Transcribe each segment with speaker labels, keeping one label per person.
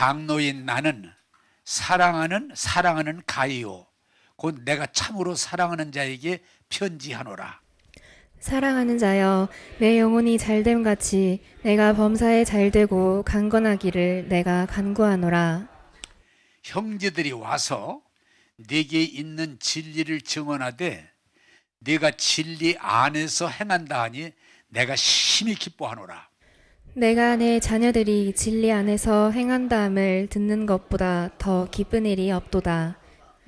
Speaker 1: 장로인 나는 사랑하는 가이요 곧 내가 참으로 사랑하는 자에게 편지하노라.
Speaker 2: 사랑하는 자여, 내 영혼이 잘됨 같이 내가 범사에 잘되고 강건하기를 내가 간구하노라.
Speaker 1: 형제들이 와서 네게 있는 진리를 증언하되 네가 진리 안에서 행한다 하니 내가 심히 기뻐하노라.
Speaker 2: 내가 내 자녀들이 진리 안에서 행한다함을 듣는 것보다 더 기쁜 일이 없도다.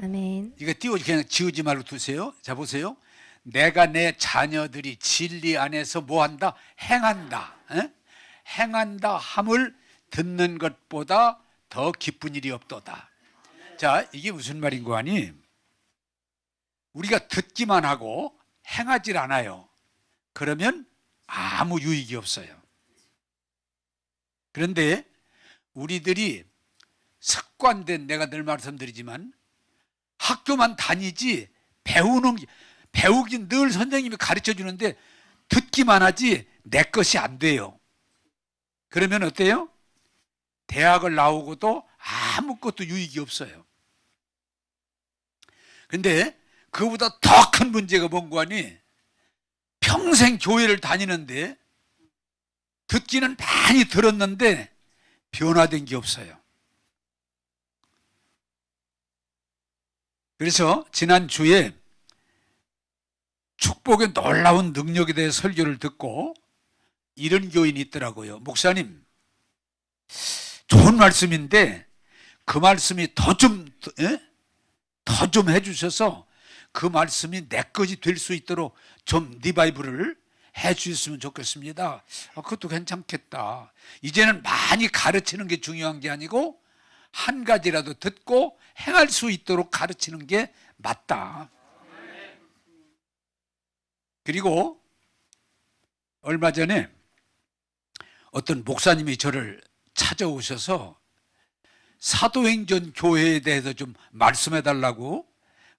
Speaker 2: 아멘.
Speaker 1: 이거 띄우지 그냥 지우지 말고 두세요. 자 보세요. 내가 내 자녀들이 진리 안에서 뭐한다? 행한다. 행한다 함을 듣는 것보다 더 기쁜 일이 없도다. 자, 이게 무슨 말인 거 아니? 우리가 듣기만 하고 행하질 않아요. 그러면 아무 유익이 없어요. 그런데 우리들이 습관된, 내가 늘 말씀드리지만 학교만 다니지 배우긴 늘 선생님이 가르쳐 주는데 듣기만 하지 내 것이 안 돼요. 그러면 어때요? 대학을 나오고도 아무것도 유익이 없어요. 근데 그보다 더 큰 문제가 뭔고 하니 평생 교회를 다니는데 듣기는 많이 들었는데 변화된 게 없어요. 그래서 지난주에 축복의 놀라운 능력에 대해 설교를 듣고 이런 교인이 있더라고요. 목사님, 좋은 말씀인데 그 말씀이 더 좀 해주셔서 그 말씀이 내 것이 될 수 있도록 좀 리바이브를 해주셨으면 좋겠습니다. 그것도 괜찮겠다. 이제는 많이 가르치는 게 중요한 게 아니고 한 가지라도 듣고 행할 수 있도록 가르치는 게 맞다. 그리고 얼마 전에 어떤 목사님이 저를 찾아오셔서 사도행전 교회에 대해서 좀 말씀해 달라고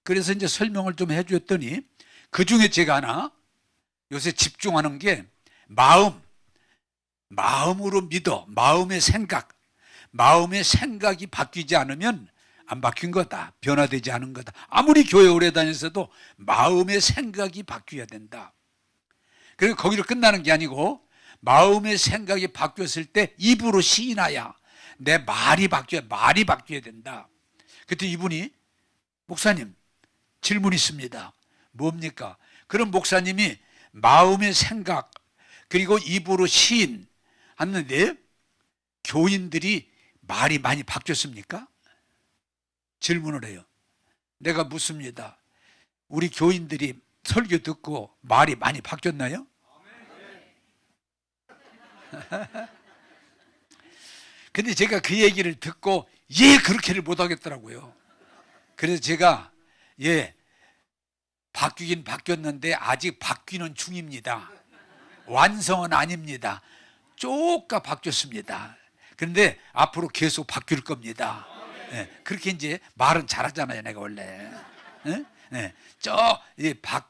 Speaker 1: 그래서 이제 설명을 좀 해주었더니 그 중에 제가 하나 요새 집중하는 게 마음으로 믿어. 마음의 생각이 바뀌지 않으면 안 바뀐 거다. 변화되지 않은 거다. 아무리 교회 오래 다녔어도 마음의 생각이 바뀌어야 된다. 그리고 거기로 끝나는 게 아니고 마음의 생각이 바뀌었을 때 입으로 시인하야 내 말이 바뀌어야 된다. 그때 이분이 목사님 질문 있습니다. 뭡니까? 그럼 목사님이 마음의 생각 그리고 입으로 시인 하는데 교인들이 말이 많이 바뀌었습니까? 질문을 해요. 내가 묻습니다. 우리 교인들이 설교 듣고 말이 많이 바뀌었나요? 근데 제가 그 얘기를 듣고 그렇게를 못하겠더라고요. 그래서 제가 바뀌긴 바뀌었는데 아직 바뀌는 중입니다. 완성은 아닙니다. 쪼까 바뀌었습니다. 그런데 앞으로 계속 바뀔 겁니다. 그렇게 이제 말은 잘하잖아요, 내가 원래.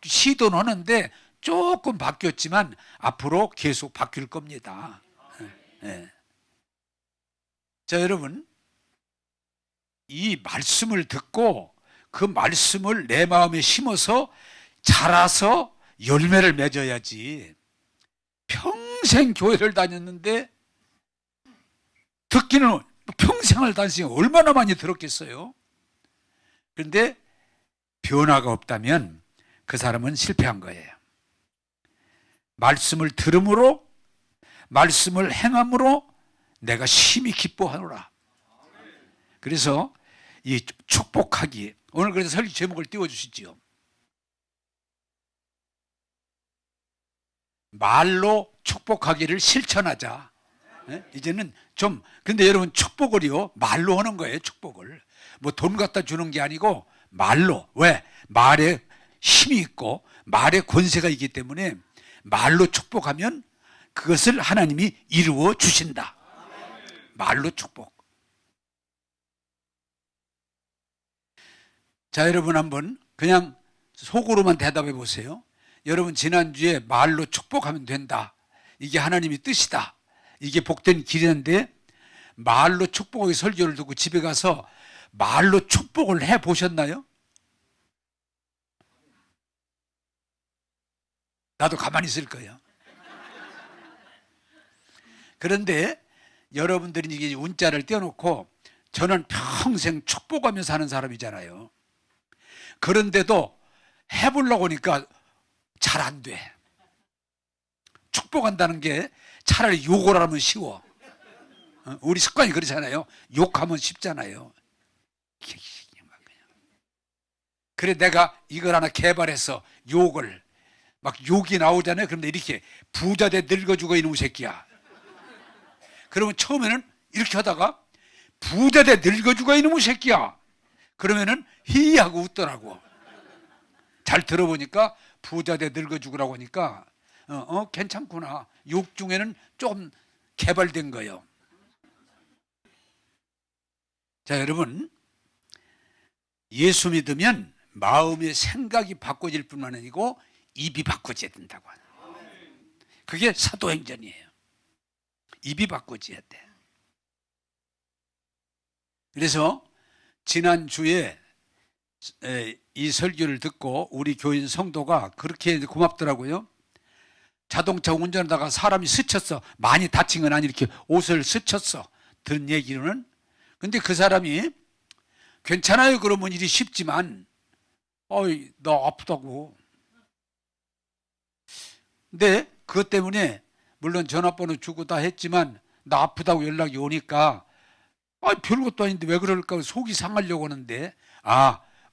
Speaker 1: 시도는 하는데 조금 바뀌었지만 앞으로 계속 바뀔 겁니다. 자, 여러분, 이 말씀을 듣고 그 말씀을 내 마음에 심어서 자라서 열매를 맺어야지. 평생 교회를 다녔는데 듣기는 평생을 다니시면 얼마나 많이 들었겠어요? 그런데 변화가 없다면 그 사람은 실패한 거예요. 말씀을 들음으로 말씀을 행함으로 내가 심히 기뻐하노라. 그래서 이 축복하기, 오늘 그래서 설교 제목을 띄워주시지요. 말로 축복하기를 실천하자. 이제는 좀, 근데 여러분 축복을요 말로 하는 거예요. 축복을 뭐 돈 갖다 주는 게 아니고 말로. 왜? 말에 힘이 있고 말에 권세가 있기 때문에 말로 축복하면 그것을 하나님이 이루어 주신다. 말로 축복. 자, 여러분 한번 그냥 속으로만 대답해 보세요. 여러분 지난주에 말로 축복하면 된다. 이게 하나님의 뜻이다. 이게 복된 길인데 말로 축복하기 설교를 듣고 집에 가서 말로 축복을 해 보셨나요? 나도 가만히 있을 거예요. 그런데 여러분들이 이게 운자를 떼어놓고 저는 평생 축복하며 사는 사람이잖아요. 그런데도 해보려고 하니까 잘 안 돼. 축복한다는 게 차라리 욕을 하면 쉬워. 우리 습관이 그렇잖아요. 욕하면 쉽잖아요. 그래 내가 이걸 하나 개발해서 욕을 막 욕이 나오잖아요. 그런데 이렇게 부자 돼 늙어 죽어 이놈의 새끼야. 그러면 처음에는 이렇게 하다가 부자 돼 늙어 죽어 이놈의 새끼야. 그러면은 히하고 웃더라고. 잘 들어보니까 부자 돼 늙어 죽으라고 하니까 괜찮구나. 욕 중에는 좀 개발된 거예요. 자, 여러분, 예수 믿으면 마음의 생각이 바꿔질 뿐만 아니고 입이 바꿔져야 된다고 하는. 그게 사도행전이에요. 입이 바꿔져야 돼. 그래서 지난주에 이 설교를 듣고 우리 교인 성도가 그렇게 고맙더라고요. 자동차 운전하다가 사람이 스쳤어. 많이 다친 건 아니 이렇게 옷을 스쳤어. 들은 얘기로는. 근데 그 사람이 괜찮아요. 그러면 일이 쉽지만 나 아프다고. 근데 그것 때문에 물론 전화번호 주고 다 했지만 나 아프다고 연락이 오니까 별것도 아닌데 왜 그럴까 속이 상하려고 하는데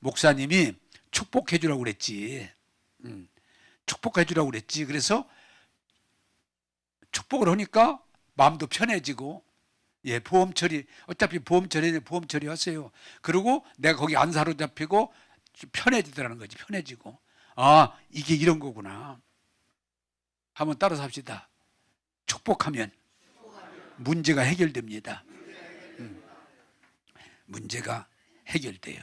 Speaker 1: 목사님이 축복해 주라고 그랬지. 축복해 주라고 그랬지. 그래서 축복을 하니까 마음도 편해지고 보험 처리 어차피 보험 처리하세요. 그리고 내가 거기 안 사로잡히고 편해지더라는 거지. 편해지고 이게 이런 거구나. 한번 따라서 합시다. 축복하면 문제가 해결됩니다. 문제가 해결돼요.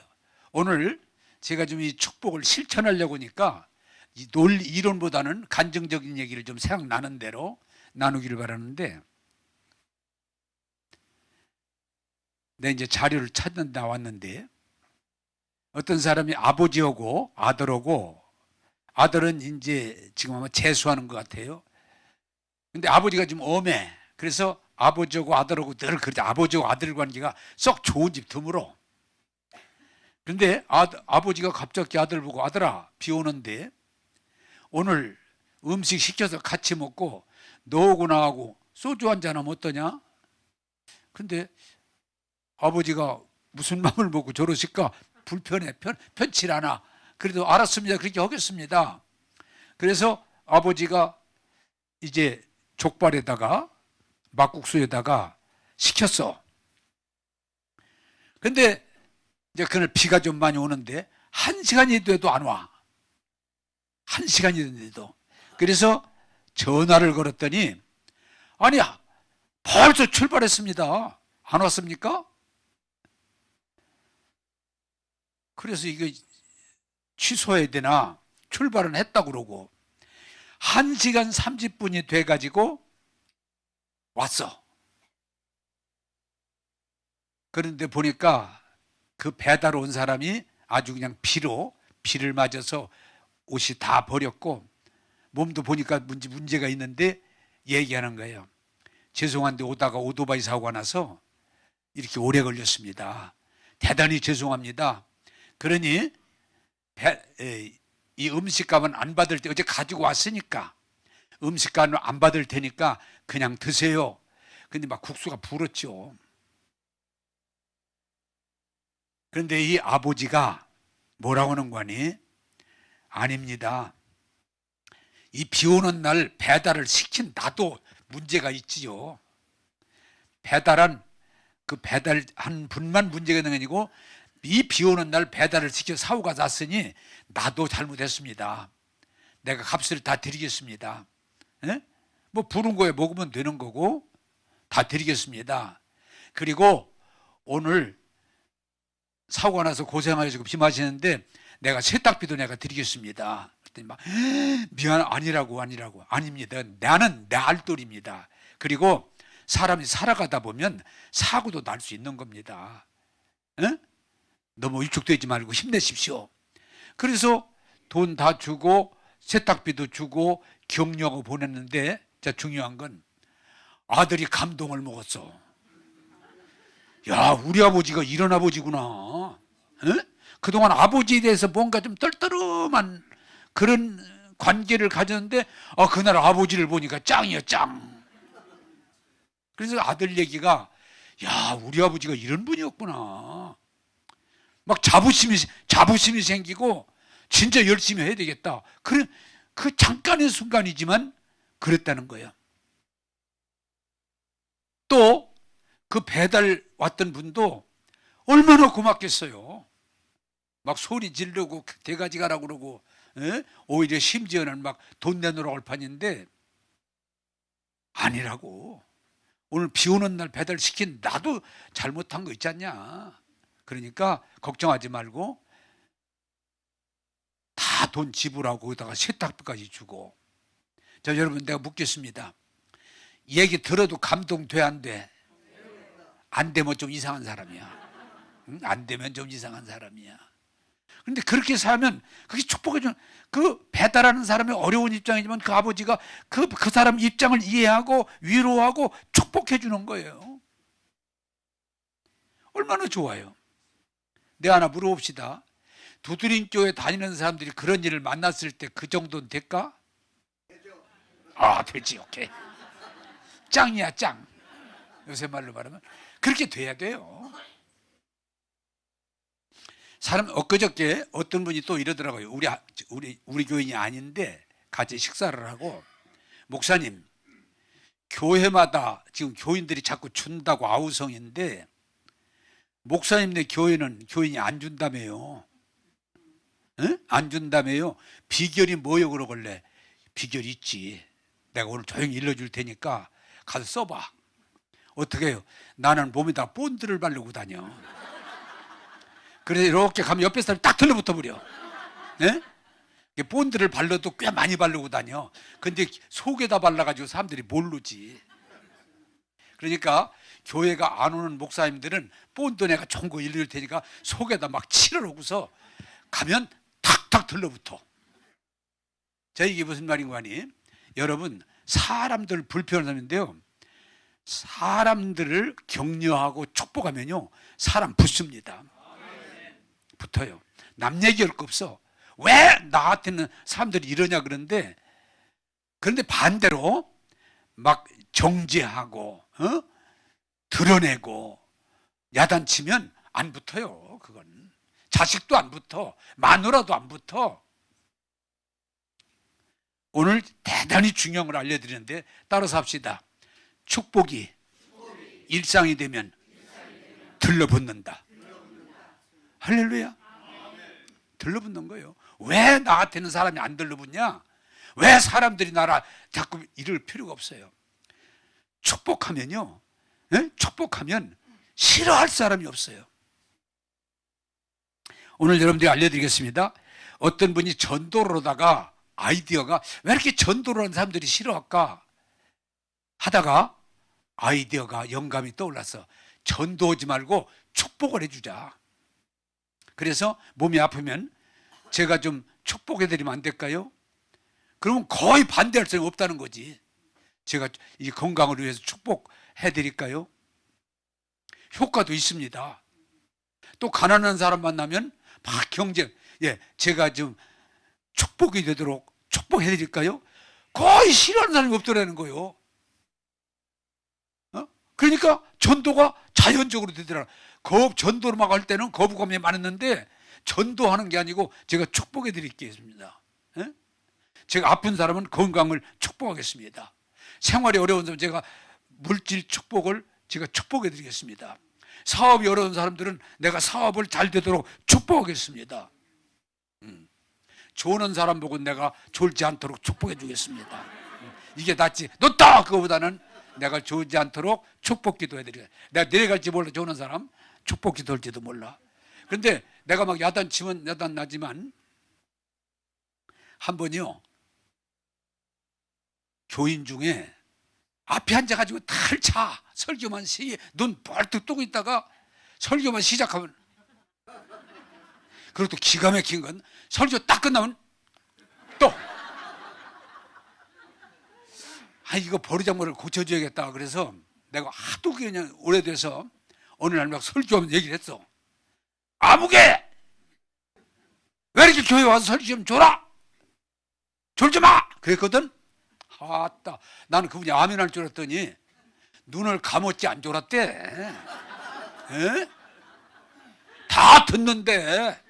Speaker 1: 오늘 제가 좀 이 축복을 실천하려고 하니까 이 논리 이론보다는 간증적인 얘기를 좀 생각나는 대로 나누기를 바라는데, 내가 이제 자료를 찾는 나왔는데 어떤 사람이 아버지하고 아들하고, 아들은 이제 지금 아마 재수하는 것 같아요. 근데 아버지가 좀 엄해. 그래서 아버지하고 아들하고 늘 그러지. 아버지하고 아들 관계가 썩 좋은 집 드물어. 그런데 아버지가 갑자기 아들 보고 아들아 비 오는데 오늘 음식 시켜서 같이 먹고 너하고 나하고 소주 한잔 하면 어떠냐? 근데 아버지가 무슨 마음을 먹고 저러실까? 불편해. 편치 않아. 그래도 알았습니다. 그렇게 하겠습니다. 그래서 아버지가 이제 족발에다가 막국수에다가 시켰어. 근데 이제 그날 비가 좀 많이 오는데 1시간이 돼도 안 와. 1시간이 됐는데도. 그래서 전화를 걸었더니 아니야 벌써 출발했습니다. 안 왔습니까? 그래서 이거 취소해야 되나? 출발은 했다고 그러고 1시간 30분이 돼가지고 왔어. 그런데 보니까 그 배달 온 사람이 아주 그냥 비를 맞아서 옷이 다 버렸고 몸도 보니까 문제가 있는데 얘기하는 거예요. 죄송한데 오다가 오토바이 사고가 나서 이렇게 오래 걸렸습니다. 대단히 죄송합니다. 그러니 이 음식값은 안 받을 때 어제 가지고 왔으니까 음식값은 안 받을 테니까 그냥 드세요. 근데 막 국수가 불었죠. 그런데 이 아버지가 뭐라고 하는 거니? 아닙니다. 이 비 오는 날 배달을 시킨 나도 문제가 있지요. 배달한 분만 문제가 있는 게 아니고 이 비 오는 날 배달을 시켜 사고가 났으니 나도 잘못했습니다. 내가 값을 다 드리겠습니다. 뭐 부른 거에 먹으면 되는 거고 다 드리겠습니다. 그리고 오늘 사고가 나서 고생하시고 비 마시는데 내가 세탁비도 내가 드리겠습니다. 그랬더니 막 미안 아니라고 아닙니다. 나는 내 알돌입니다. 그리고 사람이 살아가다 보면 사고도 날 수 있는 겁니다. 에? 너무 위축되지 말고 힘내십시오. 그래서 돈 다 주고 세탁비도 주고 격려하고 보냈는데, 자, 중요한 건 아들이 감동을 먹었어. 야, 우리 아버지가 이런 아버지구나. 에? 그동안 아버지에 대해서 뭔가 좀 떨떠름한 그런 관계를 가졌는데, 그날 아버지를 보니까 짱이야, 짱. 그래서 아들 얘기가, 야, 우리 아버지가 이런 분이었구나. 막 자부심이 생기고 진짜 열심히 해야 되겠다. 그 잠깐의 순간이지만 그랬다는 거예요. 또 그 배달 왔던 분도 얼마나 고맙겠어요. 막 소리 지르고 대가지 가라고 그러고, 오히려 심지어는 막 돈 내놓으라고 할 판인데, 아니라고. 오늘 비 오는 날 배달시킨 나도 잘못한 거 있지 않냐. 그러니까 걱정하지 말고 다 돈 지불하고 거기다가 세탁비까지 주고. 자, 여러분, 내가 묻겠습니다. 얘기 들어도 감동돼, 안 돼? 안 되면 좀 이상한 사람이야. 응? 안 되면 좀 이상한 사람이야. 그런데 그렇게 살면 그게 축복해 주는, 그 배달하는 사람이 어려운 입장이지만 그 아버지가 그 사람 입장을 이해하고 위로하고 축복해 주는 거예요. 얼마나 좋아요. 내가 하나 물어봅시다. 두드림교회 다니는 사람들이 그런 일을 만났을 때 그 정도는 될까? 되지. 오케이. 짱이야, 짱. 요새 말로 말하면 그렇게 돼야 돼요. 엊그저께 어떤 분이 또 이러더라고요. 우리 교인이 아닌데 같이 식사를 하고, 목사님, 교회마다 지금 교인들이 자꾸 준다고 아우성인데 목사님네 교회는 교인이 안 준다며요. 안 준다며요. 비결이 뭐요? 그러길래, 비결 있지. 내가 오늘 조용히 일러줄 테니까 가서 써봐. 어떻게 해요? 나는 몸에다 본드를 바르고 다녀. 그래서 이렇게 가면 옆에 사람이 딱 들러붙어 버려. 본드를 발라도 꽤 많이 바르고 다녀. 근데 속에다 발라가지고 사람들이 모르지. 그러니까 교회가 안 오는 목사님들은 본드 내가 좋은 거 일러줄 테니까 속에다 막 칠하고서 가면 탁탁 들러붙어. 자, 이게 무슨 말인가 하니, 여러분, 사람들 불편함인데요, 사람들을 격려하고 축복하면요 사람 붙습니다. 붙어요. 남 얘기할 거 없어. 왜 나한테는 사람들이 이러냐 그런데, 그런데 반대로 막 정죄하고 드러내고 야단치면 안 붙어요. 그건 자식도 안 붙어, 마누라도 안 붙어. 오늘 대단히 중요한 걸 알려드리는데 따라서 합시다. 축복이 일상이 되면 들러붙는다. 할렐루야. 들러붙는 거예요. 왜 나한테는 사람이 안 들러붙냐? 왜 사람들이 나라 자꾸 이럴 필요가 없어요. 축복하면요, 축복하면 싫어할 사람이 없어요. 오늘 여러분들이 알려드리겠습니다. 어떤 분이 전도로다가 아이디어가, 왜 이렇게 전도를 하는 사람들이 싫어할까 하다가 아이디어가, 영감이 떠올랐어. 전도하지 말고 축복을 해주자. 그래서 몸이 아프면 제가 좀 축복해드리면 안 될까요? 그러면 거의 반대할 사람이 없다는 거지. 제가 이 건강을 위해서 축복해드릴까요? 효과도 있습니다. 또 가난한 사람 만나면 막 제가 좀 축복이 되도록 축복해드릴까요? 거의 싫어하는 사람이 없더라는 거예요. 그러니까 전도가 자연적으로 되더라. 전도를 막 할 때는 거부감이 많았는데 전도하는 게 아니고 제가 축복해 드리겠습니다. 제가 아픈 사람은 건강을 축복하겠습니다. 생활이 어려운 사람 제가 물질 축복을 제가 축복해 드리겠습니다. 사업이 어려운 사람들은 내가 사업을 잘 되도록 축복하겠습니다. 조는 사람 보고 내가 졸지 않도록 축복해 주겠습니다. 이게 낫지. 놓다! 그거보다는 내가 졸지 않도록 축복 기도해 드려요. 내가 내려갈지 몰라, 조는 사람 축복 기도할지도 몰라. 그런데 내가 막 야단치면 야단 나지만, 한 번요 교인 중에 앞에 앉아가지고 탈차 설교만 눈 벌떡 뜨고 있다가 설교만 시작하면, 그리고 또 기가 막힌 건 설교 딱 끝나면 또 이거 버르장머리를 고쳐줘야겠다. 그래서 내가 하도 그냥 오래돼서 어느 날 막 설교하면 얘기를 했어. 아무개 왜 이렇게 교회 와서 설교 좀 줘라, 졸지 마 그랬거든. 아따, 나는 그분이 아멘할 줄 알았더니 눈을 감았지 안 졸았대. 에? 다 듣는데,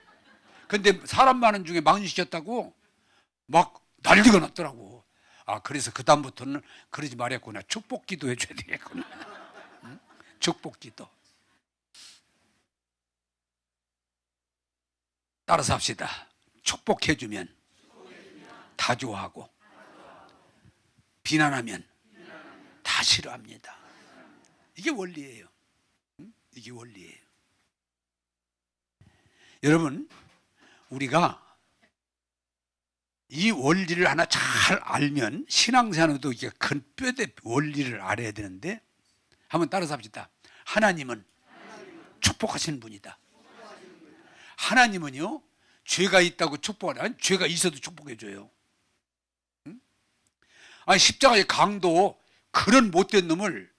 Speaker 1: 근데 사람 많은 중에 망신시켰다고 막 난리가 났더라고. 그래서 그 다음부터는 그러지 말랬구나. 축복기도 해줘야 되겠구나. 응? 축복기도. 따라서 합시다. 축복해주면 다 좋아하고, 비난하면 다 싫어합니다. 이게 원리예요. 이게 원리예요. 여러분, 우리가 이 원리를 하나 잘 알면 신앙생활에도 이게 큰 뼈대 원리를 알아야 되는데, 한번 따라서 합시다. 하나님은 축복하시는 분이다. 하나님은요, 죄가 있다고 축복하지, 아니 죄가 있어도 축복해줘요. 십자가의 강도 그런 못된 놈을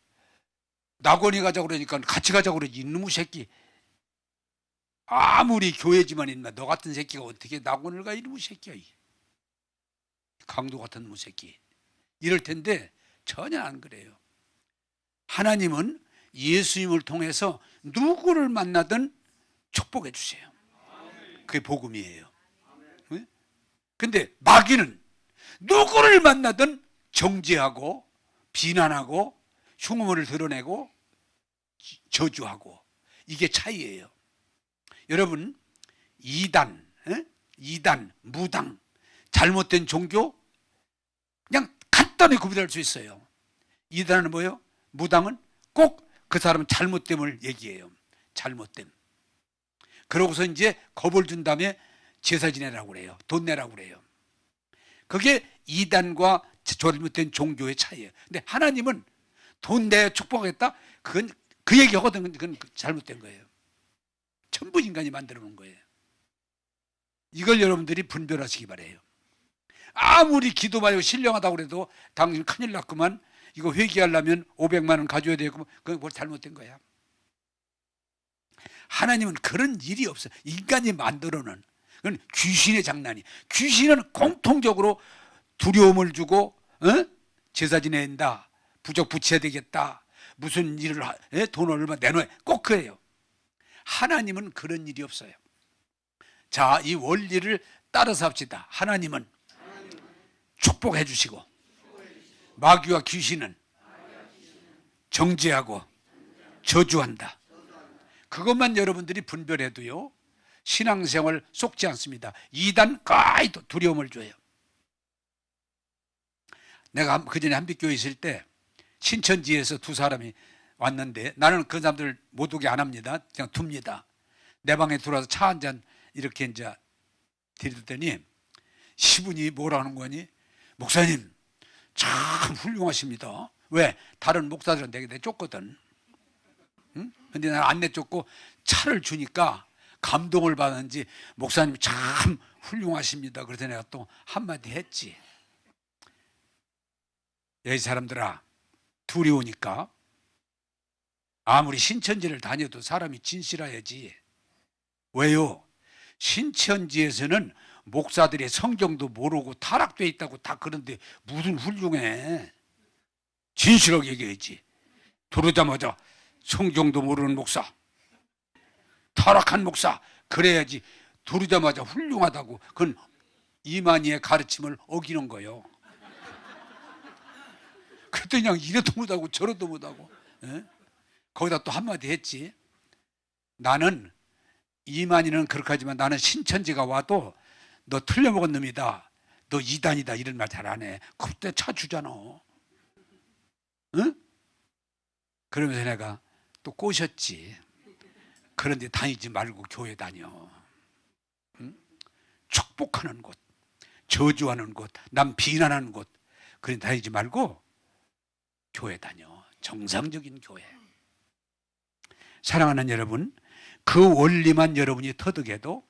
Speaker 1: 낙원에 가자고 그러니까 같이 가자고 그러지. 이놈의 새끼, 아무리 교회지만 있나 너 같은 새끼가 어떻게 낙원을 가, 이놈의 새끼야, 강도 같은 놈의 새끼, 이럴 텐데 전혀 안 그래요. 하나님은 예수님을 통해서 누구를 만나든 축복해 주세요. 그게 복음이에요. 근데 마귀는 누구를 만나든 정죄하고 비난하고 흉물을 드러내고 저주하고, 이게 차이예요. 여러분, 이단, 무당, 잘못된 종교 그냥 간단히 구별할 수 있어요. 이단은 뭐예요? 무당은 꼭 그 사람은 잘못됨을 얘기해요. 잘못됨. 그러고서 이제 겁을 준 다음에 제사 지내라고 그래요. 돈 내라고 그래요. 그게 이단과 잘못된 종교의 차이예요. 근데 하나님은 돈 내 축복하겠다? 그건 그 얘기하거든. 그건 잘못된 거예요. 전부 인간이 만들어 놓은 거예요. 이걸 여러분들이 분별하시기 바래요. 아무리 기도 말고 신령하다고 그래도 당신 큰일 났구만, 이거 회개하려면 500만 원 가져야 되고, 그건 뭘 잘못된 거야. 하나님은 그런 일이 없어요. 인간이 만들어놓은, 그건 귀신의 장난이. 귀신은 공통적으로 두려움을 주고, 제사 지낸다, 부적 붙여야 되겠다, 무슨 일을 돈을 얼마 내놔야, 꼭 그래요. 하나님은 그런 일이 없어요. 자, 이 원리를 따라서 합시다. 하나님은 축복해 주시고, 마귀와 귀신은 정죄하고 저주한다. 그것만 여러분들이 분별해도요, 신앙생활 속지 않습니다. 이단 까이도 두려움을 줘요. 내가 그전에 한빛교회 있을 때 신천지에서 두 사람이 왔는데, 나는 그 사람들 못 오게 안 합니다. 그냥 둡니다. 내 방에 들어와서 차 한 잔 이렇게 이제 드렸더니 시분이 뭐라 하는 거니? 목사님 참 훌륭하십니다. 왜? 다른 목사들은 내게 내쫓거든. 응? 근데 나는 안 내쫓고 차를 주니까 감동을 받았는지 목사님 참 훌륭하십니다. 그래서 내가 또 한마디 했지. 야, 이 사람들아, 두려우니까 아무리 신천지를 다녀도 사람이 진실해야지. 왜요? 신천지에서는 목사들의 성경도 모르고 타락돼 있다고 다 그런데 무슨 훌륭해. 진실하게 얘기해야지. 들어오자마자 성경도 모르는 목사, 타락한 목사, 그래야지 들어오자마자 훌륭하다고. 그건 이만희의 가르침을 어기는 거예요. 그랬더니 그냥 이래도 못하고 저래도 못하고, 거기다 또 한마디 했지. 나는, 이만희는 그렇게 하지만 나는 신천지가 와도 너 틀려먹은 놈이다, 너 이단이다, 이런 말 잘 안 해. 그때 차 주잖아. 응? 그러면서 내가 또 꼬셨지. 그런데 다니지 말고 교회 다녀. 응? 축복하는 곳, 저주하는 곳, 남 비난하는 곳, 그런 데 다니지 말고 교회 다녀. 정상적인 교회. 사랑하는 여러분, 그 원리만 여러분이 터득해도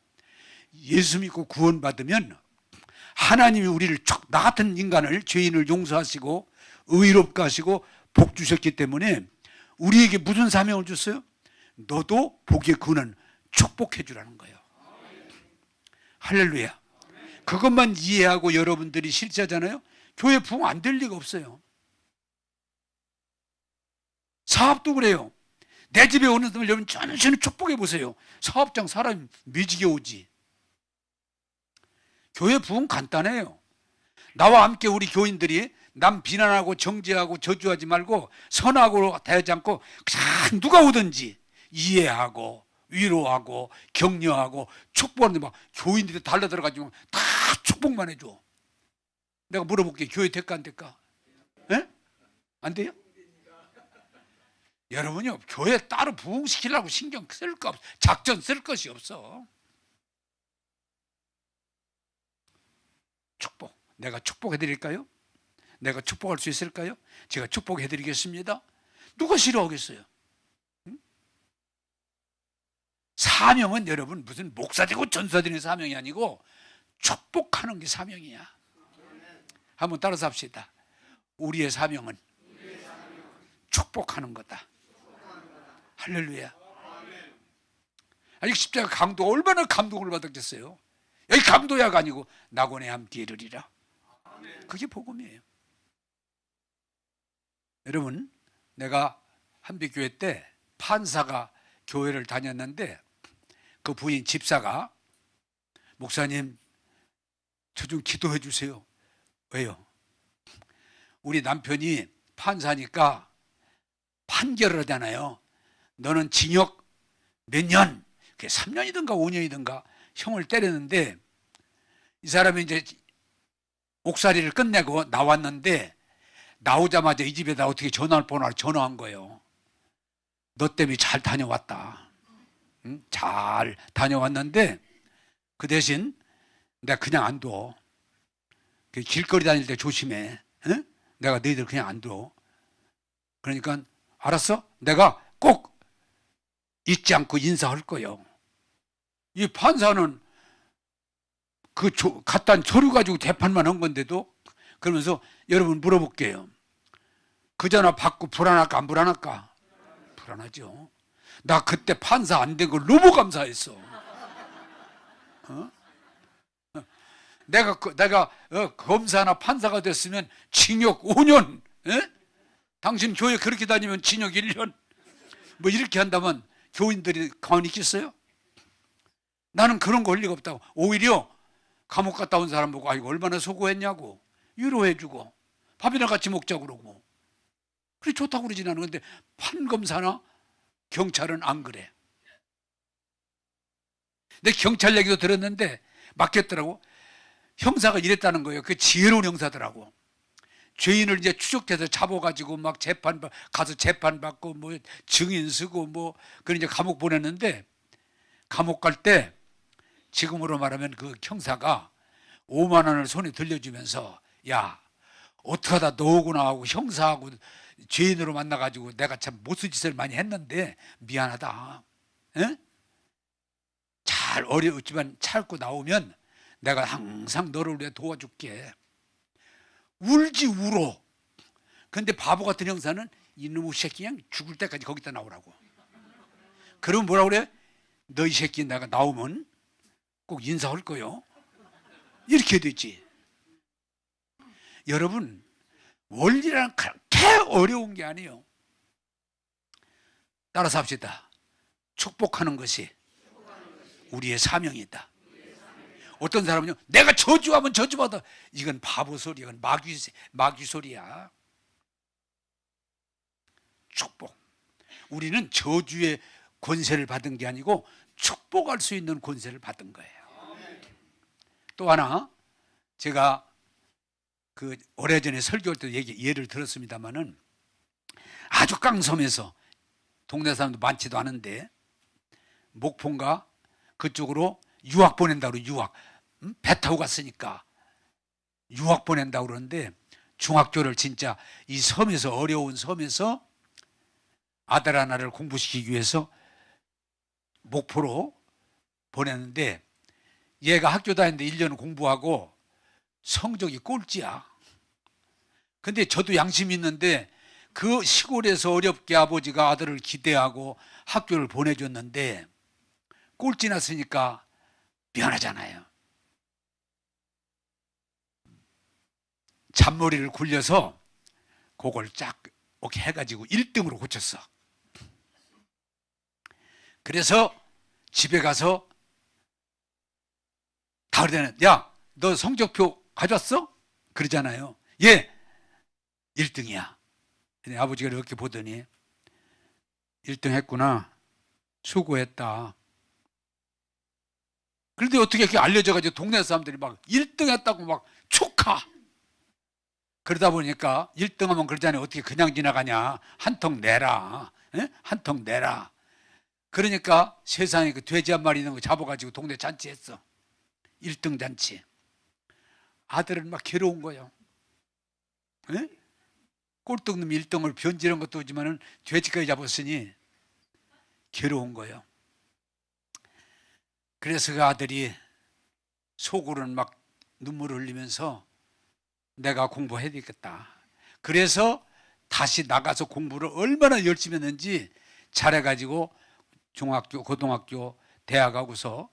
Speaker 1: 예수 믿고 구원받으면 하나님이 우리를 나 같은 인간을, 죄인을 용서하시고 의롭게 하시고 복 주셨기 때문에 우리에게 무슨 사명을 줬어요? 너도 복의 근원 축복해 주라는 거예요. 할렐루야. 그것만 이해하고 여러분들이 실제하잖아요. 교회 부흥 안 될 리가 없어요. 사업도 그래요. 내 집에 오는 사람을 여러분 전신을 축복해 보세요. 사업장 사람이 미지게 오지. 교회 부흥 간단해요. 나와 함께 우리 교인들이 남 비난하고 정죄하고 저주하지 말고 선하고 대하지 않고 그냥 누가 오든지 이해하고 위로하고 격려하고 축복하는데 막 교인들이 달려들어가지고 다 축복만 해줘. 내가 물어볼게. 교회 될까 안 될까? 에? 안 돼요? 여러분요, 교회 따로 부흥시키려고 신경 쓸 거 없어. 작전 쓸 것이 없어. 축복. 내가 축복해 드릴까요? 내가 축복할 수 있을까요? 제가 축복해 드리겠습니다. 누가 싫어하겠어요? 응? 사명은 여러분 무슨 목사 되고 전사 되는 사명이 아니고 축복하는 게 사명이야. 한번 따라서 합시다. 우리의 사명은 축복하는 거다. 할렐루야. 아니 십자가 강도가 얼마나 감동을 받았겠어요. 여기 감도야가 아니고 낙원에 함께 이르리라. 그게 복음이에요. 여러분, 내가 한빛교회 때 판사가 교회를 다녔는데 그 부인 집사가 목사님 저 좀 기도해 주세요. 왜요? 우리 남편이 판사니까 판결을 하잖아요. 너는 징역 몇 년, 3년이든가 5년이든가 형을 때렸는데 이 사람이 이제 옥살이를 끝내고 나왔는데 나오자마자 이 집에다 어떻게 전화번호를 전화한 거예요. 너 때문에 잘 다녀왔다. 응? 잘 다녀왔는데 그 대신 내가 그냥 안 둬. 길거리 다닐 때 조심해. 응? 내가 너희들 그냥 안 둬. 그러니까 알았어? 내가 꼭 잊지 않고 인사할 거예요. 이 판사는 그 갖다 한 서류 가지고 재판만 한 건데도 그러면서 여러분 물어볼게요. 그 전화 받고 불안할까 안 불안할까? 불안하죠. 나 그때 판사 안 된 걸 너무 감사했어. 어? 내가 검사나 판사가 됐으면 징역 5년, 에? 당신 교회 그렇게 다니면 징역 1년, 뭐 이렇게 한다면 교인들이 가만히 있겠어요? 나는 그런 거 할 리가 없다고. 오히려 감옥 갔다 온 사람 보고 아이고 얼마나 수고했냐고 위로해주고 밥이나 같이 먹자고 그러고 그래 좋다고 그러진 않은 건데 판검사나 경찰은 안 그래. 내 경찰 얘기도 들었는데 맡겼더라고. 형사가 이랬다는 거예요. 그 지혜로운 형사더라고. 죄인을 이제 추적해서 잡아가지고 막 가서 재판받고 뭐 증인 쓰고 뭐 그런 이제 감옥 보냈는데 감옥 갈 때 지금으로 말하면 그 형사가 5만 원을 손에 들려주면서 야 어떡하다 너하고 나하고 형사하고 죄인으로 만나가지고 내가 참 못쓰짓을 많이 했는데 미안하다. 에? 잘 어려웠지만 참고 나오면 내가 항상 너를 위해 도와줄게. 울지 울어. 근데 바보 같은 형사는 이놈의 새끼 그냥 죽을 때까지 거기다 나오라고. 그럼 뭐라 그래? 너 이 새끼 내가 나오면 꼭 인사할 거요. 이렇게 되지. 여러분 원리란 그렇게 어려운 게 아니에요. 따라서 합시다. 축복하는 것이 우리의 사명이다. 어떤 사람은요, 내가 저주하면 저주받아. 이건 바보 소리야. 이건 마귀 소리야. 축복. 우리는 저주의 권세를 받은 게 아니고 축복할 수 있는 권세를 받은 거예요. 또 하나, 제가 그 오래전에 설교할 때 예를 들었습니다만은 아주 깡섬에서 동네 사람도 많지도 않은데 목포인가 그쪽으로 유학 보낸다고 그래요. 유학. 배 타고 갔으니까 유학 보낸다고 그러는데 중학교를 진짜 이 섬에서, 어려운 섬에서 아들 하나를 공부시키기 위해서 목포로 보냈는데, 얘가 학교 다니는데 1년 공부하고 성적이 꼴찌야. 근데 저도 양심이 있는데 그 시골에서 어렵게 아버지가 아들을 기대하고 학교를 보내줬는데 꼴찌 났으니까 미안하잖아요. 잔머리를 굴려서 그걸 쫙 이렇게 해가지고 1등으로 고쳤어. 그래서 집에 가서 다을 때는, 야, 너 성적표 가져왔어? 그러잖아요. 예, 1등이야. 아버지가 이렇게 보더니 1등 했구나. 수고했다. 그런데 어떻게 이렇게 알려져가지고 동네 사람들이 막 1등 했다고 막 축하. 그러다 보니까 1등 하면 그러잖아요. 어떻게 그냥 지나가냐. 한 통 내라. 한 통 내라. 그러니까 세상에 그 돼지 한 마리 있는 거 잡아가지고 동네 잔치했어. 1등 잔치. 아들은 막 괴로운 거예요. 꼴등놈 1등을 변질한 것도 오지만은 돼지까지 잡았으니 괴로운 거예요. 그래서 그 아들이 속으로는 막 눈물을 흘리면서 내가 공부해야 되겠다. 그래서 다시 나가서 공부를 얼마나 열심히 했는지 잘해가지고 중학교, 고등학교, 대학 하고서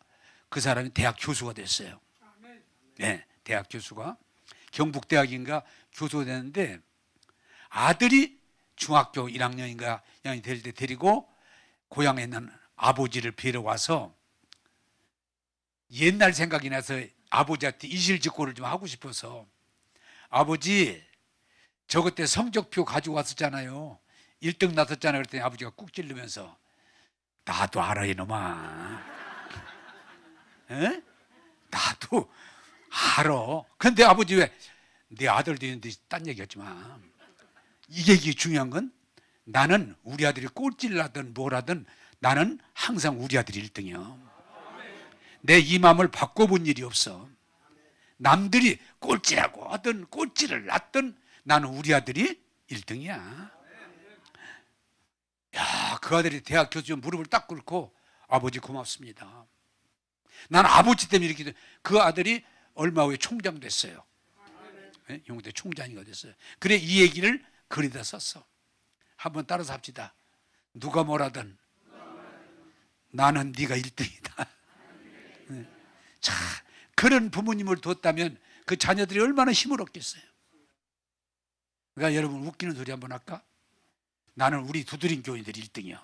Speaker 1: 그 사람이 대학 교수가 됐어요. 네, 대학 교수가. 경북대학인가 교수가 됐는데 아들이 중학교 1학년인가 2학년이 될 때 데리고 고향에 있는 아버지를 뵈러 와서 옛날 생각이 나서 아버지한테 이실직고를 좀 하고 싶어서, 아버지 저 그때 성적표 가지고 왔었잖아요. 1등 났었잖아요. 그랬더니 아버지가 꾹 찔르면서 나도 알아 이놈아. 에? 나도 알아. 근데 아버지 왜 네 아들도 있는데 딴 얘기하지 마. 이게 중요한 건 나는 우리 아들이 꼴찌를 하든 뭘 하든 나는 항상 우리 아들이 1등이야. 내 이 마음을 바꿔본 일이 없어. 남들이 꼴찌라고 하든 꼴찌를 낳든 나는 우리 아들이 1등이야. 야, 그 아들이 대학 교수 무릎을 딱 꿇고 아버지 고맙습니다. 나는 아버지 때문에 이렇게 그 아들이 얼마 후에 총장 됐어요. 영대 총장이가 됐어요. 그래 이 얘기를 글에다 썼어. 한번 따라서 합시다. 누가 뭐라든 나는 네가 1등이다. 자, 그런 부모님을 뒀다면 그 자녀들이 얼마나 힘을 얻겠어요. 그러니까 여러분 웃기는 소리 한번 할까? 나는 우리 두드림 교인들이 1등이야.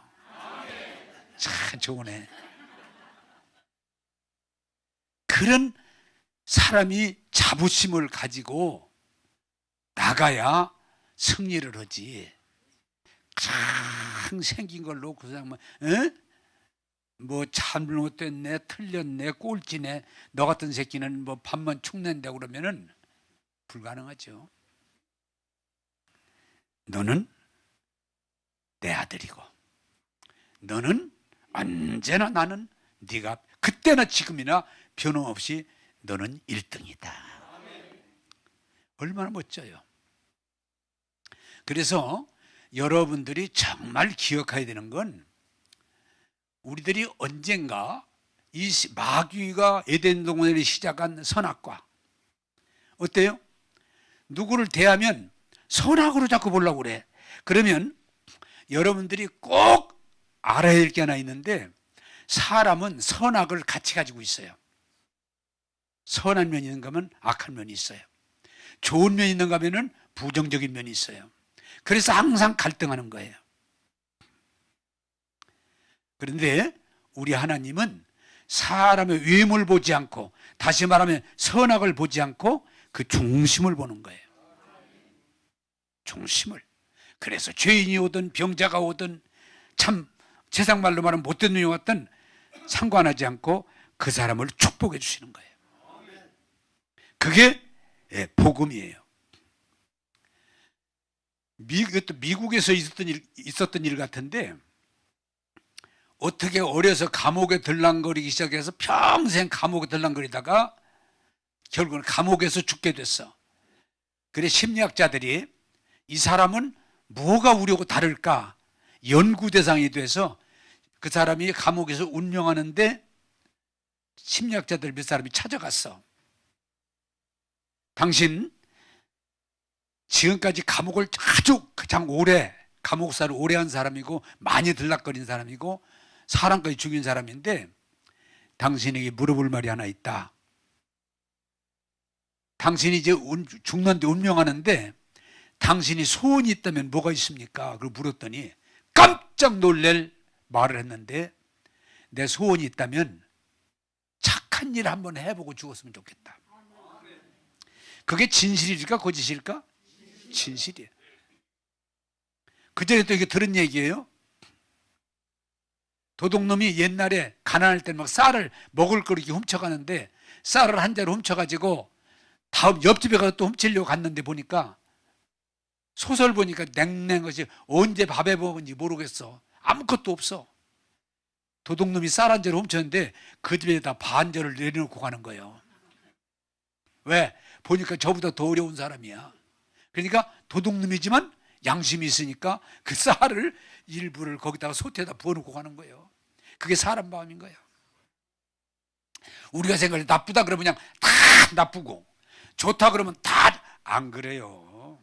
Speaker 1: 참 좋으네. 그런 사람이 자부심을 가지고 나가야 승리를 하지. 참 생긴 걸 놓고 그냥 뭐 잘못됐네, 틀렸네, 꼴찌네, 너 같은 새끼는 뭐 밥만 축낸다 그러면은 불가능하죠. 너는 내 아들이고 너는 언제나 나는 네가 그때나 지금이나 변함없이 너는 1등이다. 얼마나 멋져요. 그래서 여러분들이 정말 기억해야 되는 건 우리들이 언젠가 이 마귀가 에덴 동산에 시작한 선악과 어때요? 누구를 대하면 선악으로 자꾸 보려고 그래. 그러면 여러분들이 꼭 알아야 될 게 하나 있는데 사람은 선악을 같이 가지고 있어요. 선한 면이 있는가 하면 악한 면이 있어요. 좋은 면이 있는가 하면 부정적인 면이 있어요. 그래서 항상 갈등하는 거예요. 그런데 우리 하나님은 사람의 외모를 보지 않고, 다시 말하면 선악을 보지 않고 그 중심을 보는 거예요. 중심을. 그래서 죄인이 오든 병자가 오든 참 세상 말로 말하면 못된 놈이 왔든 상관하지 않고 그 사람을 축복해 주시는 거예요. 그게 복음이에요. 미국에서 있었던 일 같은데 어떻게 어려서 감옥에 들랑거리기 시작해서 평생 감옥에 들랑거리다가 결국은 감옥에서 죽게 됐어. 그래 심리학자들이 이 사람은 뭐가 우리하고 다를까 연구 대상이 돼서 그 사람이 감옥에서 운명하는데 심리학자들 몇 사람이 찾아갔어. 당신 지금까지 감옥을 아주 가장 오래 감옥사를 오래 한 사람이고 많이 들락거린 사람이고 사람까지 죽인 사람인데 당신에게 물어볼 말이 하나 있다. 당신이 이제 죽는데 운명하는데 당신이 소원이 있다면 뭐가 있습니까? 그걸 물었더니 깜짝 놀랄 말을 했는데 내 소원이 있다면 착한 일 한번 해보고 죽었으면 좋겠다. 그게 진실일까 거짓일까? 진실이에요. 그전에 또 이게 들은 얘기예요. 도둑놈이 옛날에 가난할 때 막 쌀을 먹을 거 이렇게 훔쳐가는데 쌀을 한 자루 훔쳐가지고 다음 옆집에 가서 또 훔치려고 갔는데 보니까 소설 보니까 냉랭한 것이 언제 밥에 먹은지 모르겠어. 아무것도 없어. 도둑놈이 쌀 한 자루 훔쳤는데 그 집에다 반절을 내려놓고 가는 거예요. 왜? 보니까 저보다 더 어려운 사람이야. 그러니까 도둑놈이지만 양심이 있으니까 그 쌀을 일부를 거기다가 솥에다 부어놓고 가는 거예요. 그게 사람 마음인 거예요. 우리가 생각해 나쁘다 그러면 그냥 다 나쁘고 좋다 그러면 다 안 그래요.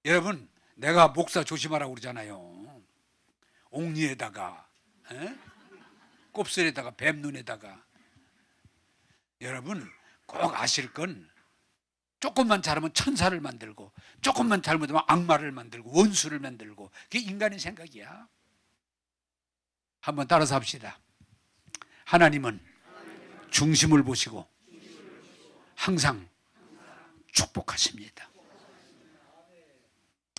Speaker 1: 여러분 내가 목사 조심하라고 그러잖아요. 옥리에다가 곱슬에다가 뱀눈에다가 여러분 꼭 아실 건 조금만 잘하면 천사를 만들고 조금만 잘못하면 악마를 만들고 원수를 만들고 그게 인간의 생각이야. 한번 따라서 합시다. 하나님은 중심을 보시고 항상 축복하십니다.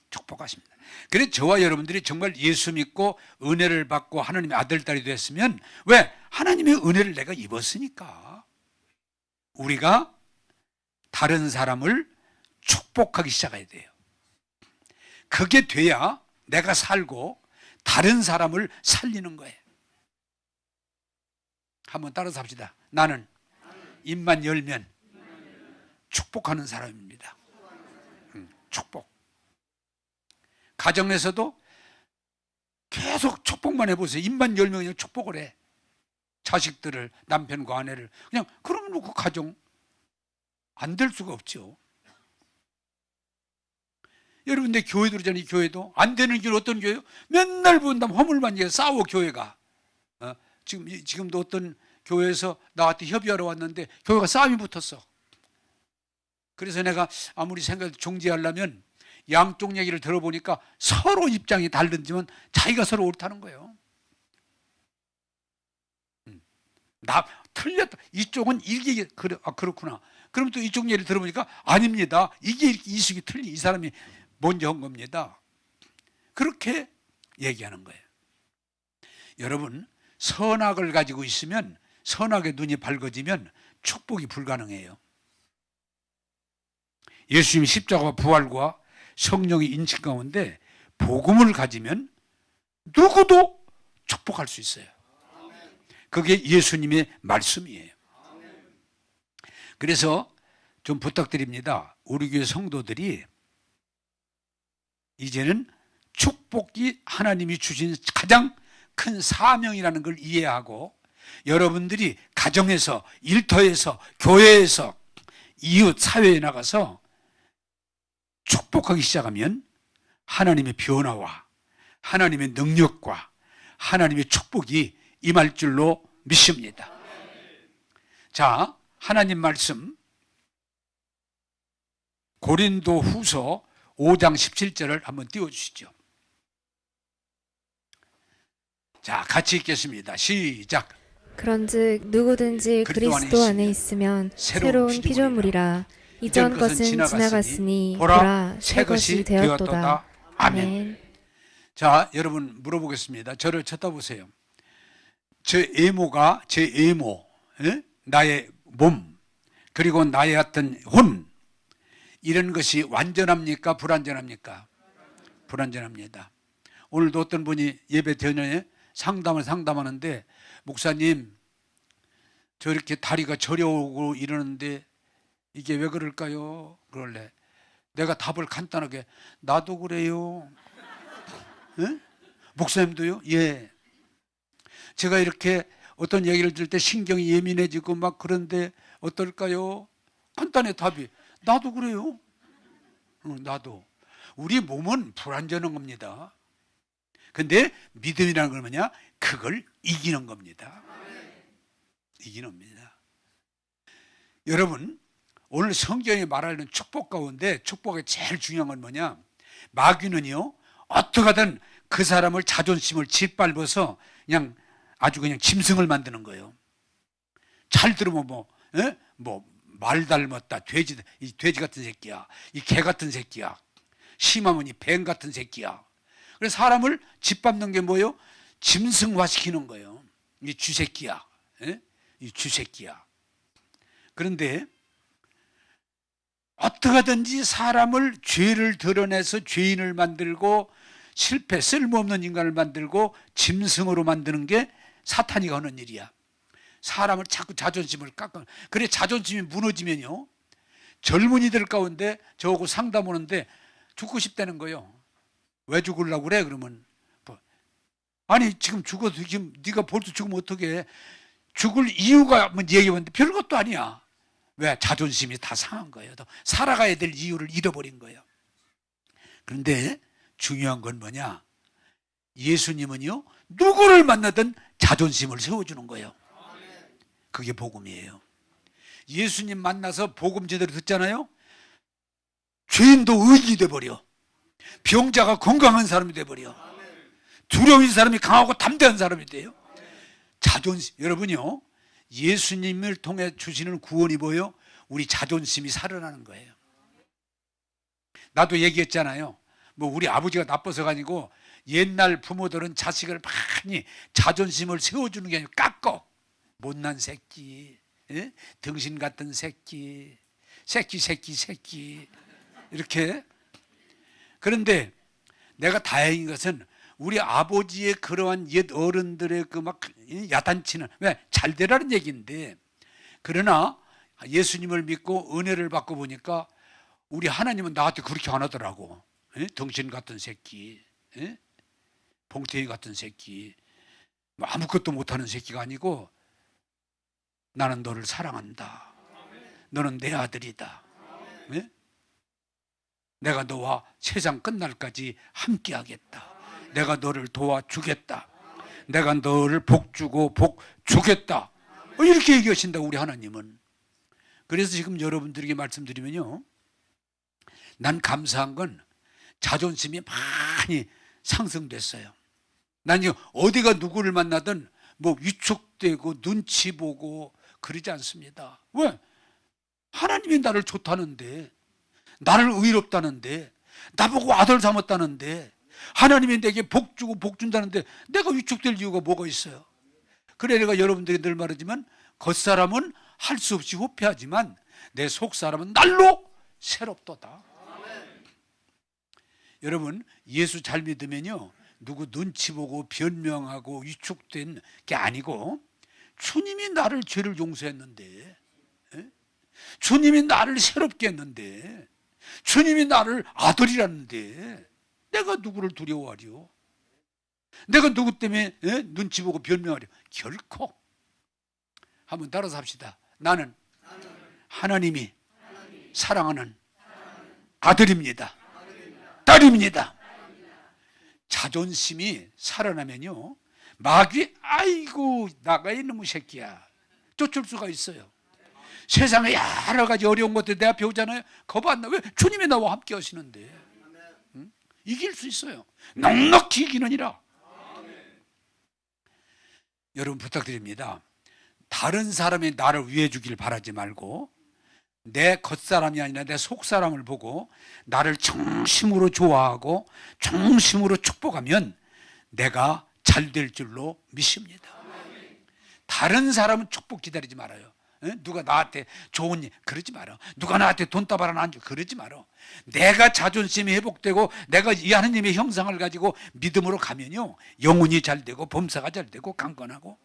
Speaker 1: 축복하십니다. 그래서 저와 여러분들이 정말 예수 믿고 은혜를 받고 하나님의 아들, 딸이 됐으면 왜? 하나님의 은혜를 내가 입었으니까. 우리가 다른 사람을 축복하기 시작해야 돼요. 그게 돼야 내가 살고 다른 사람을 살리는 거예요. 한번 따라서 합시다. 나는 입만 열면 축복하는 사람입니다. 축복. 가정에서도 계속 축복만 해보세요. 입만 열면 그냥 축복을 해. 자식들을, 남편과 아내를 그냥 그러면 놓고 가정 안 될 수가 없죠. 여러분 내 교회 들어오잖아요. 교회도 안 되는 길 어떤 교회요? 맨날 본다면 허물만 얘기해. 싸워 교회가. 지금도 어떤 교회에서 나한테 협의하러 왔는데 교회가 싸움이 붙었어. 그래서 내가 아무리 생각을 중지하려면 양쪽 얘기를 들어보니까 서로 입장이 다르지만 자기가 서로 옳다는 거예요. 나 틀렸다. 이쪽은 이게 그래, 그렇구나. 그럼 또 이쪽 얘기를 들어보니까 아닙니다. 이게 이식이 틀린 이 사람이 먼저 한 겁니다. 그렇게 얘기하는 거예요. 여러분 선악을 가지고 있으면 선악의 눈이 밝아지면 축복이 불가능해요. 예수님 십자가 부활과 성령의 인치 가운데 복음을 가지면 누구도 축복할 수 있어요. 그게 예수님의 말씀이에요. 그래서 좀 부탁드립니다. 우리 교회 성도들이 이제는 축복이 하나님이 주신 가장 큰 사명이라는 걸 이해하고 여러분들이 가정에서, 일터에서, 교회에서, 이웃, 사회에 나가서 축복하기 시작하면 하나님의 변화와 하나님의 능력과 하나님의 축복이 임할 줄로 믿습니다. 자, 하나님 말씀 고린도 후서 5장 17절을 한번 띄워주시죠. 자, 같이 읽겠습니다. 시작.
Speaker 2: 그런즉 누구든지 그리스도 안에 있으면 새로운 피조물이라. 이전 것은 지나갔으니 보라 새 것이 되었도다. 아멘.
Speaker 1: 자, 여러분 물어보겠습니다. 저를 쳐다보세요. 제 외모가 제 외모, 나의 몸, 그리고 나의 어떤 혼, 이런 것이 완전합니까? 불완전합니까? 불완전합니다. 오늘도 어떤 분이 예배 전에 상담하는데 목사님, 저렇게 다리가 저려오고 이러는데 이게 왜 그럴까요? 그럴래. 내가 답을 간단하게 나도 그래요. 예? 목사님도요? 예. 제가 이렇게 어떤 얘기를 들을 때 신경이 예민해지고 막 그런데 어떨까요? 간단해 답이 나도 그래요. 나도. 우리 몸은 불완전한 겁니다. 근데 믿음이라는 건 뭐냐? 그걸 이기는 겁니다. 이기는 겁니다. 여러분, 오늘 성경이 말하는 축복 가운데 축복의 제일 중요한 건 뭐냐? 마귀는요, 어떻게든 그 사람을 자존심을 짓밟아서 그냥 아주 그냥 짐승을 만드는 거예요. 잘 들으면 말 닮았다. 이 돼지 같은 새끼야. 이 개 같은 새끼야. 심하면 이 뱀 같은 새끼야. 그래서 사람을 짓밟는 게 뭐예요? 짐승화시키는 거예요. 이 쥐새끼야. 예? 이 쥐새끼야. 그런데 어떻게든지 사람을 죄를 드러내서 죄인을 만들고 실패, 쓸모없는 인간을 만들고 짐승으로 만드는 게 사탄이 하는 일이야. 사람을 자꾸 자존심을 깎아. 그래 자존심이 무너지면요. 젊은이들 가운데 저하고 상담 오는데 죽고 싶다는 거예요. 왜 죽으려고 그래? 그러면 아니 지금 죽어도 지금 네가 벌써 죽으면 어떡해? 죽을 이유가 뭐 얘기했는데 별것도 아니야. 왜? 자존심이 다 상한 거예요. 살아가야 될 이유를 잃어버린 거예요. 그런데 중요한 건 뭐냐? 예수님은요, 누구를 만나든 자존심을 세워주는 거예요. 그게 복음이에요. 예수님 만나서 복음 제대로 듣잖아요. 죄인도 의인이 돼버려. 병자가 건강한 사람이 돼버려. 두려운 사람이 강하고 담대한 사람이 돼요. 자존심, 여러분요, 예수님을 통해 주시는 구원이 뭐예요? 우리 자존심이 살아나는 거예요. 나도 얘기했잖아요. 뭐 우리 아버지가 나빠서가 아니고 옛날 부모들은 자식을 많이 자존심을 세워주는 게 아니고 깎어. 못난 새끼, 예? 등신 같은 새끼, 새끼 이렇게. 그런데 내가 다행인 것은 우리 아버지의 그러한 옛 어른들의 그 막 야단치는, 왜? 잘 되라는 얘기인데, 그러나 예수님을 믿고 은혜를 받고 보니까 우리 하나님은 나한테 그렇게 안 하더라고. 예? 등신 같은 새끼, 예? 봉태희 같은 새끼, 뭐 아무것도 못하는 새끼가 아니고 나는 너를 사랑한다. 너는 내 아들이다. 예? 내가 너와 세상 끝날까지 함께 하겠다. 내가 너를 도와주겠다. 내가 너를 복주고 복주겠다. 이렇게 얘기하신다 우리 하나님은. 그래서 지금 여러분들에게 말씀드리면요, 난 감사한 건 자존심이 많이 상승됐어요. 난 어디가 누구를 만나든 뭐 위축되고 눈치 보고 그러지 않습니다. 왜? 하나님이 나를 좋다는데, 나를 의롭다는데, 나보고 아들 삼았다는데, 하나님이 내게 복 주고 복 준다는데 내가 위축될 이유가 뭐가 있어요? 그래 내가 여러분들이 늘 말하지만 겉사람은 할 수 없이 후패하지만 내 속사람은 날로 새롭도다. 여러분, 예수 잘 믿으면요, 누구 눈치 보고 변명하고 위축된 게 아니고 주님이 나를 죄를 용서했는데, 주님이 나를 새롭게 했는데, 주님이 나를 아들이라는데 내가 누구를 두려워하려? 내가 누구 때문에 눈치 보고 변명하려? 결코. 한번 따라서 합시다. 나는 하나님이 사랑하는 아들입니다. 딸입니다. 자존심이 살아나면요, 마귀 아이고 나가 이놈의 새끼야 쫓을 수가 있어요. 세상에 여러 가지 어려운 것들 내 앞에 오잖아요. 겁 안 나. 왜? 주님이 나와 함께 하시는데. 응? 이길 수 있어요. 넉넉히 이기느니라. 여러분 부탁드립니다. 다른 사람이 나를 위해 주길 바라지 말고 내 겉사람이 아니라 내 속사람을 보고 나를 정심으로 좋아하고 정심으로 축복하면 내가 잘 될 줄로 믿습니다. 다른 사람은 축복 기다리지 말아요. 누가 나한테 좋은 일 그러지 마라. 누가 나한테 돈다발 하나 안 줘 그러지 마라. 내가 자존심이 회복되고 내가 이 하나님의 형상을 가지고 믿음으로 가면요, 영혼이 잘 되고 범사가 잘 되고 강건하고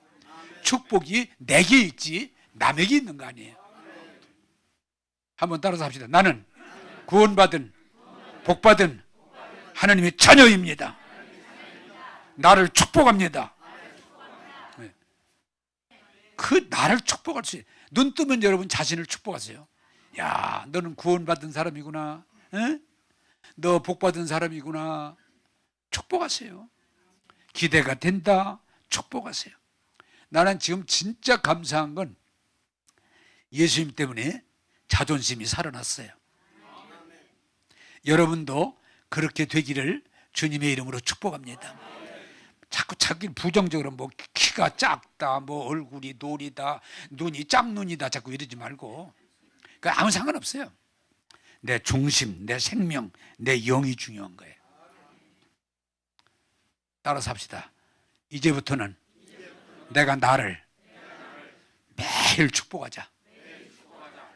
Speaker 1: 축복이 내게 있지 남에게 있는 거 아니에요. 한번 따라서 합시다. 나는 구원받은 복받은 하나님의 자녀입니다. 나를 축복합니다. 네. 그 나를 축복할 수 있어요. 눈 뜨면 여러분 자신을 축복하세요. 야, 너는 구원받은 사람이구나. 에? 너 복받은 사람이구나. 축복하세요. 기대가 된다. 축복하세요. 나는 지금 진짜 감사한 건 예수님 때문에 자존심이 살아났어요. 여러분도 그렇게 되기를 주님의 이름으로 축복합니다. 자꾸 자기 부정적으로 뭐 키가 작다, 뭐 얼굴이 노리다, 눈이 짝눈이다 자꾸 이러지 말고 그 아무 상관없어요. 내 중심, 내 생명, 내 영이 중요한 거예요. 따라서 합시다. 이제부터는 내가 나를 매일 축복하자.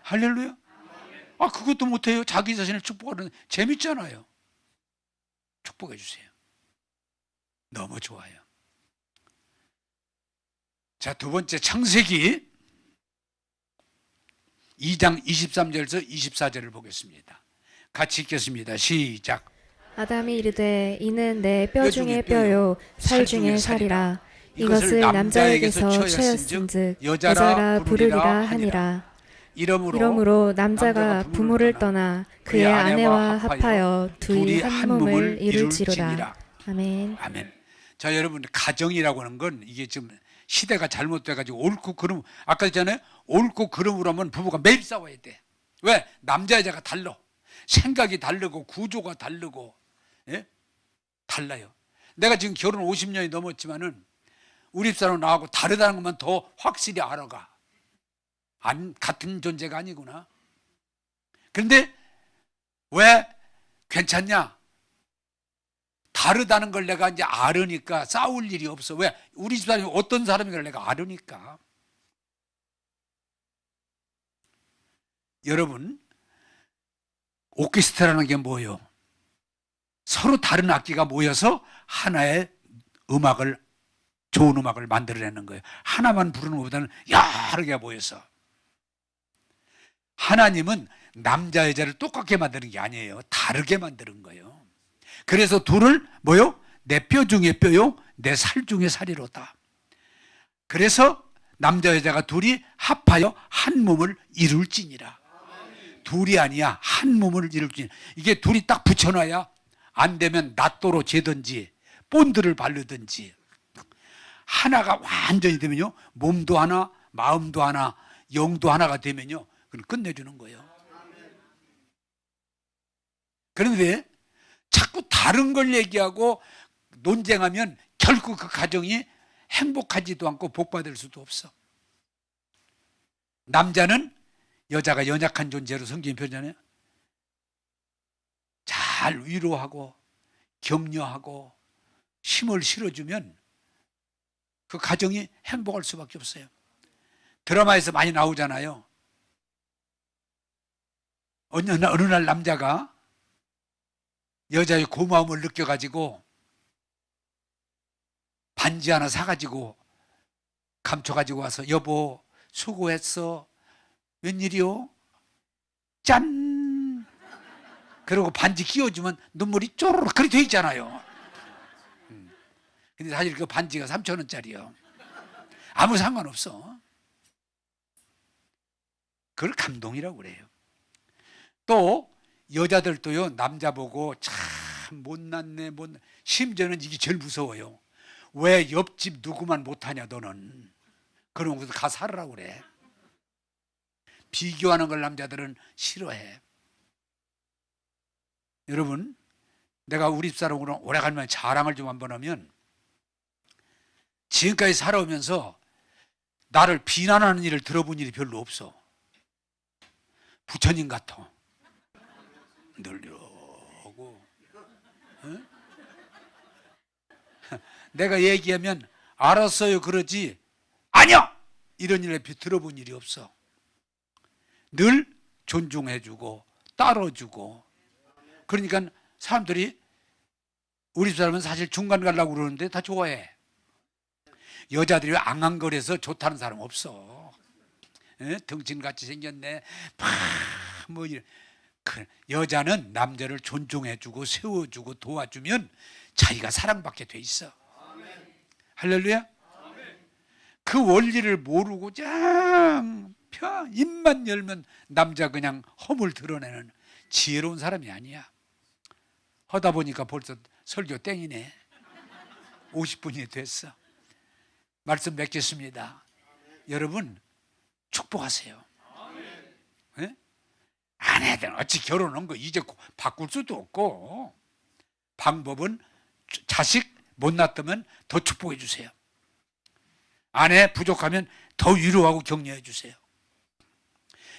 Speaker 1: 할렐루야. 아, 그것도 못해요. 자기 자신을 축복하는 재밌잖아요. 축복해 주세요. 너무 좋아요. 자, 두 번째 창세기 2장 23절에서 24절을 보겠습니다. 같이 읽겠습니다. 시작.
Speaker 2: 아담이 이르되 이는 내 뼈 중에 뼈요 살 중에 살이라. 이것을 남자에게서 취하였은즉 여자라 부르리라 하니라. 이러므로 남자가 부모를 떠나 그의 아내와 합하여 둘이 한 몸을 이룰지로다. 아멘.
Speaker 1: 아멘. 자, 여러분, 가정이라고 하는 건 이게 지금 시대가 잘못돼가지고 옳고 그름, 아까 했잖아요. 옳고 그름으로 하면 부부가 매일 싸워야 돼. 왜? 남자 여자가 달라. 생각이 다르고 구조가 다르고, 예? 달라요. 내가 지금 결혼 50년이 넘었지만은 우리 집사람 나하고 다르다는 것만 더 확실히 알아가. 같은 존재가 아니구나. 그런데 왜 괜찮냐? 다르다는 걸 내가 이제 알으니까 싸울 일이 없어. 왜? 우리 집사람이 어떤 사람인가를 내가 알으니까. 여러분, 오케스트라라는 게 뭐예요? 서로 다른 악기가 모여서 하나의 음악을, 좋은 음악을 만들어내는 거예요. 하나만 부르는 것보다는 여러 개가 모여서. 하나님은 남자 여자를 똑같게 만드는 게 아니에요. 다르게 만드는 거예요. 그래서 둘을 뭐요? 내 뼈 중에 뼈요, 내 살 중에 살이로다. 그래서 남자 여자가 둘이 합하여 한 몸을 이룰지니라. 둘이 아니야, 한 몸을 이룰지니라. 이게 둘이 딱 붙여놔야 안 되면 낫도로 재든지 본드를 바르든지 하나가 완전히 되면요, 몸도 하나, 마음도 하나, 영도 하나가 되면요, 그걸 끝내주는 거예요. 그런데 자꾸 다른 걸 얘기하고 논쟁하면 결국 그 가정이 행복하지도 않고 복받을 수도 없어. 남자는 여자가 연약한 존재로 성경이 표현하잖아요. 잘 위로하고 격려하고 힘을 실어주면 그 가정이 행복할 수밖에 없어요. 드라마에서 많이 나오잖아요. 어느 날 남자가 여자의 고마움을 느껴가지고 반지 하나 사가지고 감춰가지고 와서 여보 수고했어. 웬일이요? 짠! 그리고 반지 끼워주면 눈물이 쪼르륵 그렇게 돼 있잖아요. 근데 사실 그 반지가 3,000원짜리요. 아무 상관없어. 그걸 감동이라고 그래요. 또 여자들도요, 남자 보고 참 못났네, 심지어는 이게 제일 무서워요. 왜 옆집 누구만 못하냐 너는. 그런 곳에 가 살으라고 그래. 비교하는 걸 남자들은 싫어해. 여러분, 내가 우리 집사람으로 오래간만에 자랑을 좀 한번 하면, 지금까지 살아오면서 나를 비난하는 일을 들어본 일이 별로 없어. 부처님 같아. 늘 이러고, 응? 내가 얘기하면 알았어요 그러지, 아니요 이런 일을 들어본 일이 없어. 늘 존중해주고 따라주고. 그러니까 사람들이 우리 사람은 사실 중간 가려고 그러는데 다 좋아해. 여자들이 앙앙거려서 좋다는 사람 없어. 에? 덩치같이 생겼네, 막 뭐 여자는 남자를 존중해주고 세워주고 도와주면 자기가 사랑받게 돼 있어. 할렐루야. 그 원리를 모르고 그냥 입만 열면 남자 그냥 허물 드러내는 지혜로운 사람이 아니야. 하다 보니까 벌써 설교 땡이네. 50분이 됐어. 말씀 맺겠습니다. 여러분 축복하세요. 네? 아내들 어찌 결혼한 거 이제 바꿀 수도 없고, 방법은 자식 못 낳았다면 더 축복해 주세요. 아내 부족하면 더 위로하고 격려해 주세요.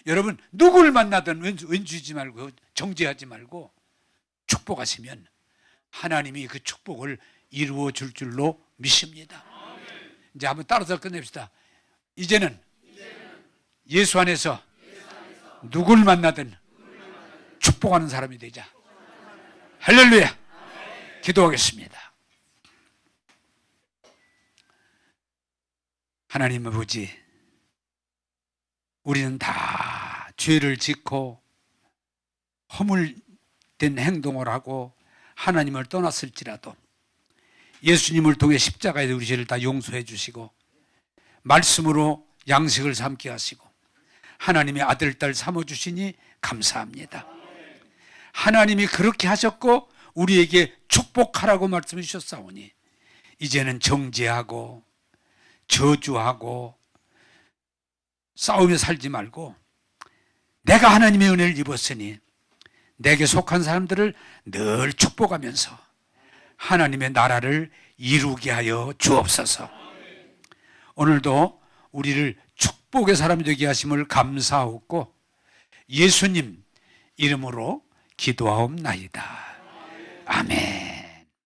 Speaker 1: 여러분 누구를 만나든 왼수지 말고 정죄하지 말고 축복하시면 하나님이 그 축복을 이루어 줄 줄로 믿습니다. 이제 한번 따라서 끝냅시다. 이제는 예수 안에서 누구를 만나든 축복하는 사람이 되자. 할렐루야. 기도하겠습니다. 하나님 아버지, 우리는 다 죄를 짓고 허물된 행동을 하고 하나님을 떠났을지라도 예수님을 통해 십자가에 우리 죄를 다 용서해 주시고 말씀으로 양식을 삼게 하시고 하나님의 아들, 딸 삼아주시니 감사합니다. 하나님이 그렇게 하셨고 우리에게 축복하라고 말씀해 주셨사오니 이제는 정죄하고 저주하고 싸우며 살지 말고 내가 하나님의 은혜를 입었으니 내게 속한 사람들을 늘 축복하면서 하나님의 나라를 이루게 하여 주옵소서. 오늘도 우리를 축복의 사람이 되게 하심을 감사하고 예수님 이름으로 기도하옵나이다. 아멘.